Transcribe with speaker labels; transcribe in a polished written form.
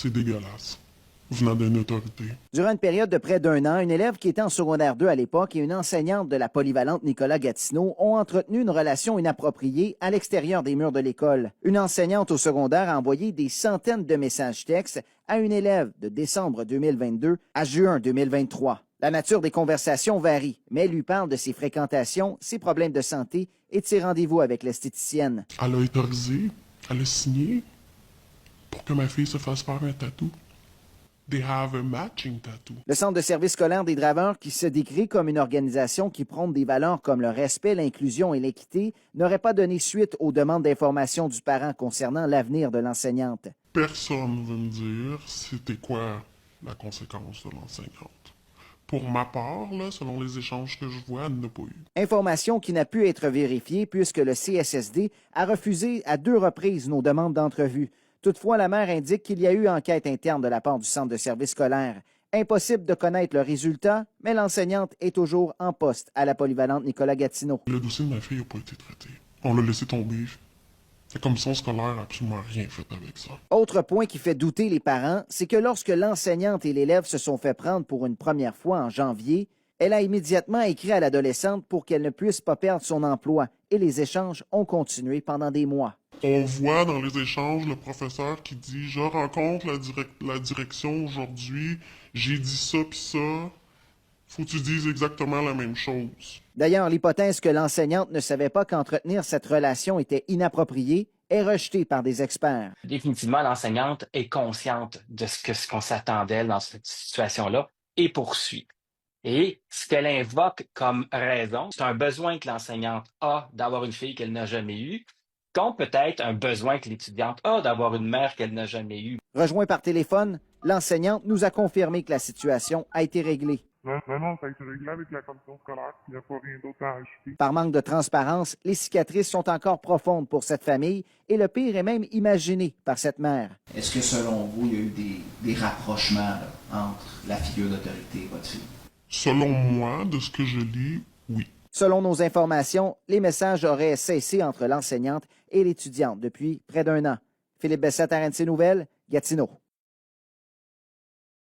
Speaker 1: C'est dégueulasse. Venant d'une autorité.
Speaker 2: Durant une période de près d'un an, une élève qui était en secondaire 2 à l'époque et une enseignante de la polyvalente Nicolas Gatineau ont entretenu une relation inappropriée à l'extérieur des murs de l'école. Une enseignante au secondaire a envoyé des centaines de messages textes à une élève de décembre 2022 à juin 2023. La nature des conversations varie, mais elle lui parle de ses fréquentations, ses problèmes de santé et de ses rendez-vous avec l'esthéticienne.
Speaker 1: Elle a autorisé, elle a signé pour que ma fille se fasse faire un tatou. They have a matching tattoo.
Speaker 2: Le Centre de service scolaire des Draveurs, qui se décrit comme une organisation qui prône des valeurs comme le respect, l'inclusion et l'équité, n'aurait pas donné suite aux demandes d'information du parent concernant l'avenir de l'enseignante.
Speaker 1: Personne ne veut me dire c'était quoi la conséquence de l'enseignante. Pour ma part, là, selon les échanges que je vois, elle n'a pas eu.
Speaker 2: Information qui n'a pu être vérifiée puisque le CSSD a refusé à 2 reprises nos demandes d'entrevue. Toutefois, la mère indique qu'il y a eu enquête interne de la part du centre de service scolaire. Impossible de connaître le résultat, mais l'enseignante est toujours en poste à la polyvalente Nicolas Gatineau.
Speaker 1: Le dossier de ma fille n'a pas été traité. On l'a laissé tomber. La commission scolaire n'a absolument rien fait avec ça.
Speaker 2: Autre point qui fait douter les parents, c'est que lorsque l'enseignante et l'élève se sont fait prendre pour une première fois en janvier, elle a immédiatement écrit à l'adolescente pour qu'elle ne puisse pas perdre son emploi et les échanges ont continué pendant des mois.
Speaker 1: On voit dans les échanges le professeur qui dit « Je rencontre la direction aujourd'hui, j'ai dit ça pis ça, faut que tu dises exactement la même chose. »
Speaker 2: D'ailleurs, l'hypothèse que l'enseignante ne savait pas qu'entretenir cette relation était inapproprié est rejetée par des experts.
Speaker 3: Définitivement, l'enseignante est consciente de ce qu'on s'attend d'elle dans cette situation-là et poursuit. Et ce qu'elle invoque comme raison, c'est un besoin que l'enseignante a d'avoir une fille qu'elle n'a jamais eue, comme peut-être un besoin que l'étudiante a d'avoir une mère qu'elle n'a jamais eue.
Speaker 2: Rejoint par téléphone, l'enseignante nous a confirmé que la situation a été réglée.
Speaker 1: Non, ça a été réglé avec la commission scolaire, il n'y a pas rien d'autre à ajouter.
Speaker 2: Par manque de transparence, les cicatrices sont encore profondes pour cette famille et le pire est même imaginé par cette mère.
Speaker 4: Est-ce que selon vous, il y a eu des rapprochements là, entre la figure d'autorité et votre fille?
Speaker 1: Selon moi, de ce que je lis, oui.
Speaker 2: Selon nos informations, les messages auraient cessé entre l'enseignante et l'étudiante depuis près d'un an. Philippe Bessette, RNC Nouvelles, Gatineau.